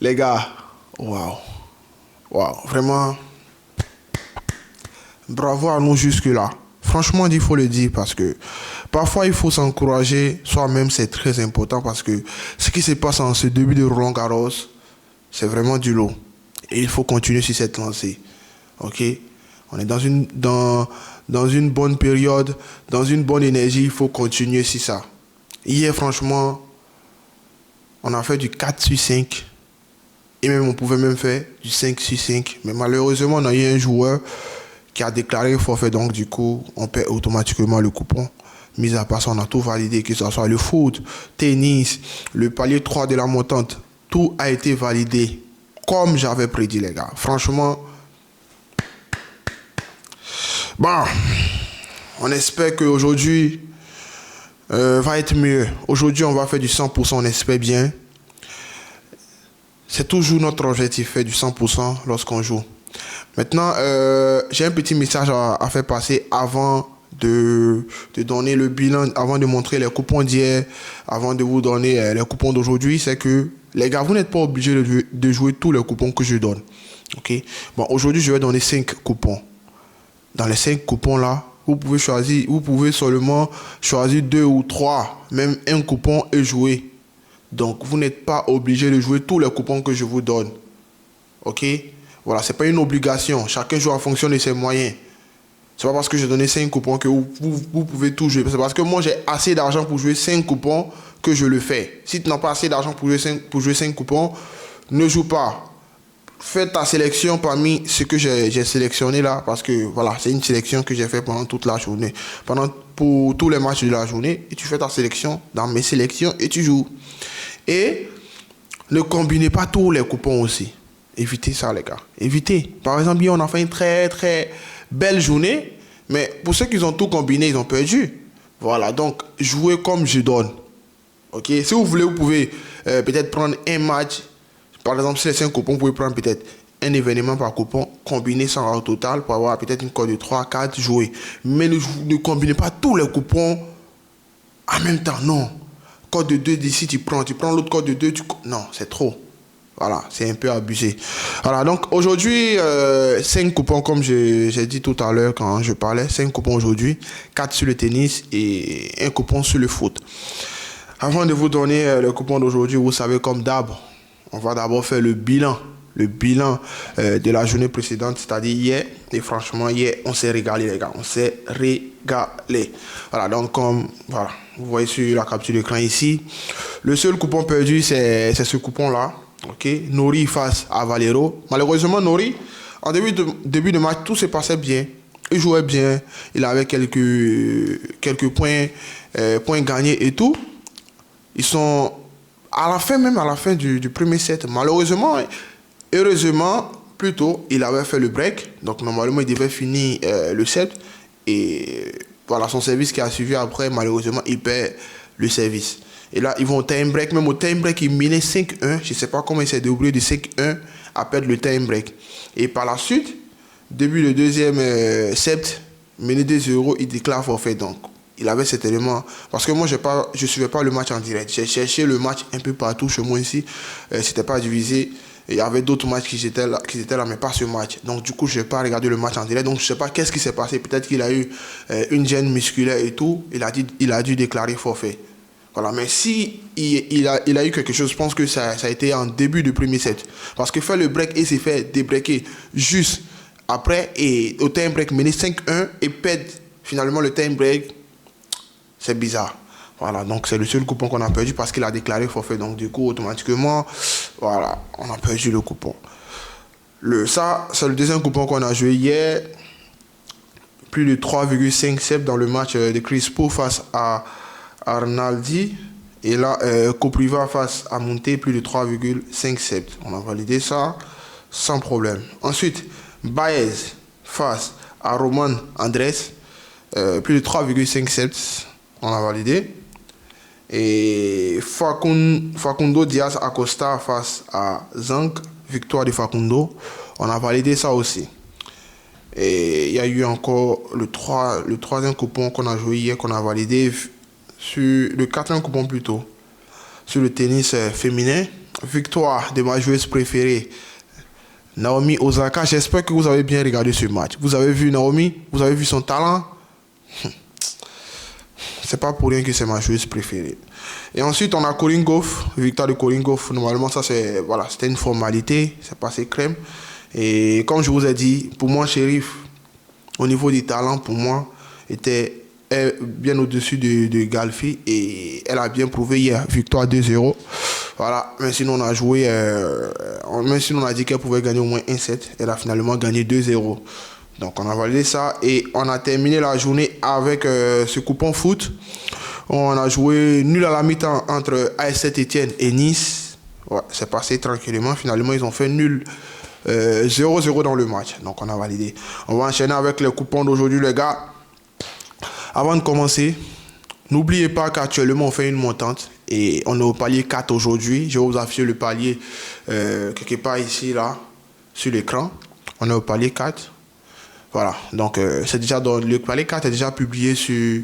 Les gars, waouh. Waouh, vraiment, bravo à nous jusque-là. Franchement, il faut le dire parce que parfois il faut s'encourager soi-même, c'est très important parce que ce qui se passe en ce début de Roland Garros, c'est vraiment du lot. Et il faut continuer sur cette lancée. Ok? On est dans une bonne période, dans une bonne énergie, il faut continuer sur ça. Hier, franchement, on a fait du 4 sur 5. Et même on pouvait même faire du 5 sur 5. Mais malheureusement, on a eu un joueur qui a déclaré forfait. Donc du coup, on paie automatiquement le coupon. Mis à part ça, on a tout validé, que ce soit le foot, tennis, le palier 3 de la montante. Tout a été validé comme j'avais prédit, les gars. Franchement, bon, on espère qu'aujourd'hui va être mieux. Aujourd'hui, on va faire du 100%, on espère bien. C'est toujours notre objectif, faire du 100% lorsqu'on joue. Maintenant, j'ai un petit message à faire passer avant de donner le bilan, avant de montrer les coupons d'hier, avant de vous donner les coupons d'aujourd'hui. C'est que, les gars, vous n'êtes pas obligés de jouer tous les coupons que je donne. Ok? Bon, aujourd'hui, je vais donner 5 coupons. Dans les 5 coupons là, vous pouvez seulement choisir 2 ou 3, même un coupon et jouer. Donc, vous n'êtes pas obligé de jouer tous les coupons que je vous donne. Ok? Voilà, c'est pas une obligation. Chacun joue en fonction de ses moyens. C'est pas parce que j'ai donné 5 coupons que vous pouvez tout jouer. C'est parce que moi, j'ai assez d'argent pour jouer 5 coupons que je le fais. Si tu n'as pas assez d'argent pour jouer 5 coupons, ne joue pas. Fais ta sélection parmi ce que j'ai sélectionné là. Parce que voilà, c'est une sélection que j'ai fait pendant toute la journée. Pour tous les matchs de la journée. Et tu fais ta sélection dans mes sélections et tu joues. Et ne combinez pas tous les coupons aussi. Évitez ça, les gars. Évitez. Par exemple, hier, on a fait une très, très belle journée. Mais pour ceux qui ont tout combiné, ils ont perdu. Voilà. Donc, jouez comme je donne. OK? Si vous voulez, vous pouvez peut-être prendre un match. Par exemple, si les 5 coupons, vous pouvez prendre peut-être un événement par coupon, combiner ça au total pour avoir peut-être une cote de 3, 4, jouer. Mais ne combinez pas tous les coupons en même temps. Non. Code de 2 d'ici, tu prends l'autre code de 2, non, c'est trop. Voilà, c'est un peu abusé. Voilà, donc aujourd'hui, 5 coupons comme j'ai dit tout à l'heure quand je parlais, 5 coupons aujourd'hui, 4 sur le tennis et un coupon sur le foot. Avant de vous donner le coupon d'aujourd'hui, vous savez comme d'hab, on va d'abord faire le bilan de la journée précédente, c'est-à-dire hier. Et franchement, hier, on s'est régalé, les gars. On s'est régalé. Voilà, donc comme voilà, vous voyez sur la capture d'écran ici, le seul coupon perdu, c'est ce coupon-là. Ok, Nori face à Valero. Malheureusement, Nori, en début de match, tout se passait bien. Il jouait bien. Il avait quelques points gagnés et tout. Ils sont à la fin du premier set. Malheureusement, heureusement, plutôt, il avait fait le break. Donc, normalement, il devait finir le set. Et voilà, son service qui a suivi après, malheureusement, il perd le service. Et là, ils vont au time break. Même au time break, il menait 5-1. Je ne sais pas comment il s'est débrouillé de 5-1 à perdre le time break. Et par la suite, début du deuxième set, mené 2-0, il déclare forfait. Donc, il avait cet élément. Parce que moi, je ne suivais pas le match en direct. J'ai cherché le match un peu partout chez moi ici. C'était pas divisé. Il y avait d'autres matchs qui étaient là, mais pas ce match. Donc, du coup, je n'ai pas regardé le match en direct. Donc, je ne sais pas qu'est-ce qui s'est passé. Peut-être qu'il a eu une gêne musculaire et tout. Il a dû déclarer forfait. Voilà, mais si il a eu quelque chose, je pense que ça a été en début du premier set. Parce que faire le break et s'est fait débreaker juste après, et au time break, mener 5-1 et perdre finalement le time break, c'est bizarre. Voilà, donc c'est le seul coupon qu'on a perdu parce qu'il a déclaré forfait. Donc du coup, automatiquement, voilà, on a perdu le coupon. Ça, c'est le deuxième coupon qu'on a joué hier. Plus de 3,5 dans le match de Crispo face à Arnaldi. Et là, Kopriva face à Monté, plus de 3,5. On a validé ça sans problème. Ensuite, Baez face à Roman Andrés, plus de 3,5. On a validé. Et Facundo Diaz Acosta face à Zank, victoire de Facundo. On a validé ça aussi. Et il y a eu encore le troisième coupon qu'on a joué hier, qu'on a validé sur le quatrième coupon plutôt. sur le tennis féminin. Victoire de ma joueuse préférée, Naomi Osaka. J'espère que vous avez bien regardé ce match. Vous avez vu Naomi? Vous avez vu son talent? C'est pas pour rien que c'est ma joueuse préférée. Et ensuite, on a Corinne Gauff. Victoire de Corinne Gauff. Normalement, ça, c'est, voilà, c'était une formalité. C'est passé crème. Et comme je vous ai dit, pour moi, Sheriff, au niveau du talent, pour moi, était bien au-dessus de Galfi. Et elle a bien prouvé hier. Victoire 2-0. Voilà. Même si on a joué, même si on a dit qu'elle pouvait gagner au moins 1-7, elle a finalement gagné 2-0. Donc on a validé ça et on a terminé la journée avec ce coupon foot. On a joué nul à la mi-temps entre AS Saint-Étienne et Nice. Ouais, c'est passé tranquillement. Finalement, ils ont fait nul 0-0 dans le match. Donc on a validé. On va enchaîner avec les coupons d'aujourd'hui, les gars. Avant de commencer, n'oubliez pas qu'actuellement on fait une montante et on est au palier 4 aujourd'hui. Je vais vous afficher le palier quelque part ici, là, sur l'écran. On est au palier 4. Voilà, donc c'est déjà dans le palier 4 est déjà publié sur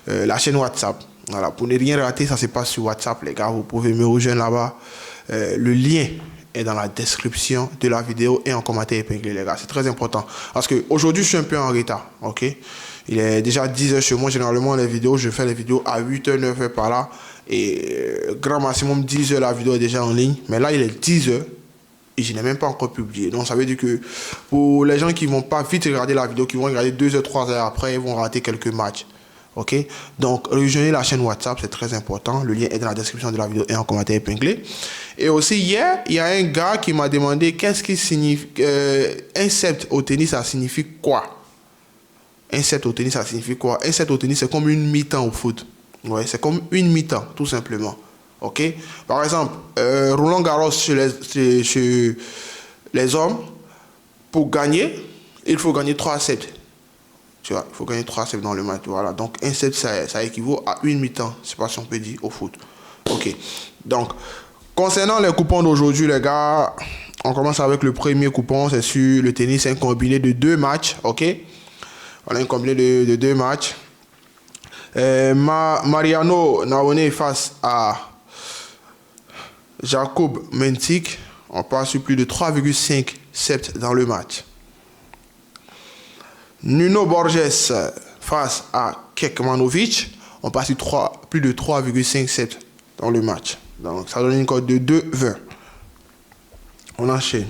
la chaîne WhatsApp. Voilà, pour ne rien rater, ça se passe sur WhatsApp, les gars. Vous pouvez me rejoindre là-bas. Le lien est dans la description de la vidéo et en commentaire épinglé, les gars. C'est très important. Parce qu'aujourd'hui, je suis un peu en retard, ok? Il est déjà 10h chez moi. Généralement, les vidéos, je fais les vidéos à 8h, 9h par là. Et grand maximum 10h, la vidéo est déjà en ligne. Mais là, il est 10h. Et je n'ai même pas encore publié. Donc, ça veut dire que pour les gens qui ne vont pas vite regarder la vidéo, qui vont regarder 2h, 3h après, ils vont rater quelques matchs. OK? Donc, rejoignez la chaîne WhatsApp, c'est très important. Le lien est dans la description de la vidéo et en commentaire épinglé. Et aussi, hier, il y a un gars qui m'a demandé qu'est-ce qui signifie... un set au tennis, ça signifie quoi? Un set au tennis, ça signifie quoi? Un set au tennis, c'est comme une mi-temps au foot. Ouais, c'est comme une mi-temps, tout simplement. Ok, par exemple, Roland Garros chez les hommes, pour gagner, il faut gagner 3-7. Tu vois, il faut gagner 3-7 dans le match. Voilà, donc un set, ça équivaut à une mi-temps. Je ne sais pas si on peut dire au foot. Ok, donc, concernant les coupons d'aujourd'hui, les gars, on commence avec le premier coupon, c'est sur le tennis, un combiné de 2 matchs. Ok, voilà, un combiné de 2 matchs. Mariano Naone face à Jacob Mentic, on passe sur plus de 3,5 dans le match. Nuno Borges face à Kekmanovic, on passe sur plus de 3,5 dans le match. Donc ça donne une cote de 2,20. On enchaîne.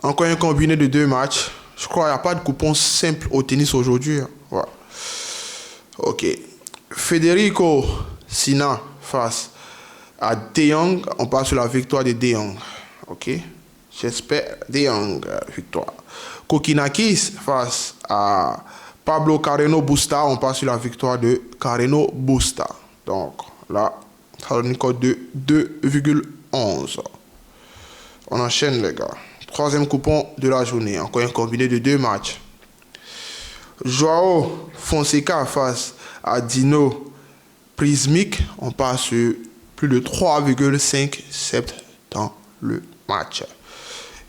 Encore un combiné de 2 matchs. Je crois qu'il n'y a pas de coupon simple au tennis aujourd'hui. Ouais. Ok. Federico Sina face à De Jong, on passe sur la victoire de De Jong. Ok, j'espère De Jong, victoire. Kokinakis face à Pablo Carreno Busta, on passe sur la victoire de Carreno Busta. Donc là, ça donne une cote de 2,11. On enchaîne, les gars. Troisième coupon de la journée, encore un combiné de 2 matchs. Joao Fonseca face à Dino Prismic, on passe sur plus de 3,5 dans le match.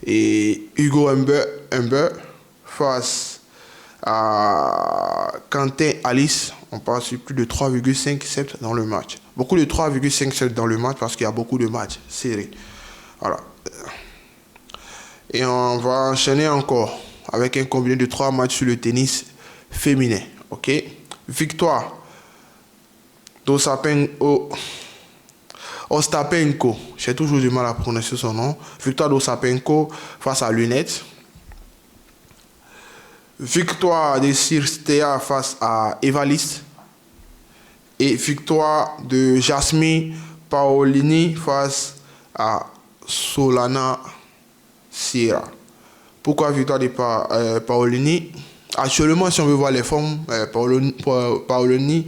Et Hugo Humber face à Quentin Alice, on passe sur plus de 3,5 dans le match. Beaucoup de 3,5 dans le match parce qu'il y a beaucoup de matchs serrés. Voilà. Et on va enchaîner encore avec un combiné de 3 matchs sur le tennis féminin. Ok. Victoire Ostapenko, j'ai toujours du mal à prononcer son nom. Victoire d'Ostapenko face à Lunette. Victoire de Cirstea face à Evalist. Et victoire de Jasmine Paolini face à Solana Sierra. Pourquoi victoire de Paolini? Actuellement, si on veut voir les formes, Paolini,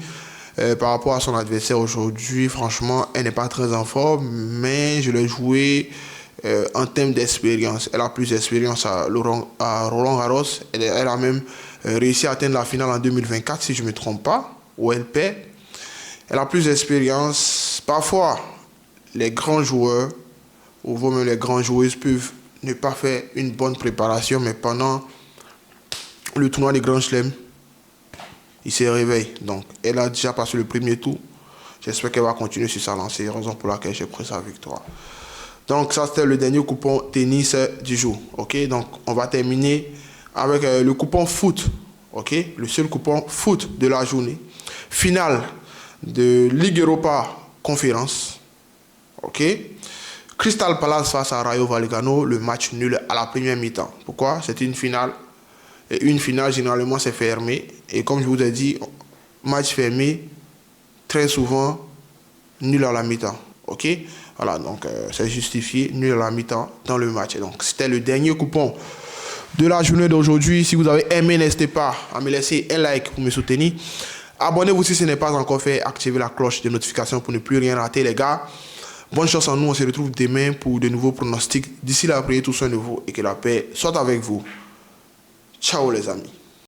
par rapport à son adversaire aujourd'hui, franchement, elle n'est pas très en forme, mais je l'ai joué en termes d'expérience. Elle a plus d'expérience à Roland Garros. Elle a même réussi à atteindre la finale en 2024, si je ne me trompe pas, où elle perd. Elle a plus d'expérience. Parfois, les grands joueurs, ou même les grandes joueuses, peuvent ne pas faire une bonne préparation, mais pendant le tournoi des Grands Chelems, il se réveille. Donc, elle a déjà passé le premier tour. J'espère qu'elle va continuer sur sa lancée, raison pour laquelle j'ai pris sa victoire. Donc ça, c'était le dernier coupon tennis du jour. Ok, donc on va terminer avec le coupon foot. Ok, le seul coupon foot de la journée. Finale de Ligue Europa Conférence. Ok, Crystal Palace face à Rayo Vallecano, le match nul à la première mi-temps. Pourquoi? C'est une finale. Et une finale, généralement, c'est fermé. Et comme je vous ai dit, match fermé, très souvent, nul à la mi-temps. Ok? Voilà, donc c'est justifié, nul à la mi-temps dans le match. Donc c'était le dernier coupon de la journée d'aujourd'hui. Si vous avez aimé, n'hésitez pas à me laisser un like pour me soutenir. Abonnez-vous si ce n'est pas encore fait. Activez la cloche de notification pour ne plus rien rater, les gars. Bonne chance à nous. On se retrouve demain pour de nouveaux pronostics. D'ici là, priez tous soin de vous et que la paix soit avec vous. Ciao les amis.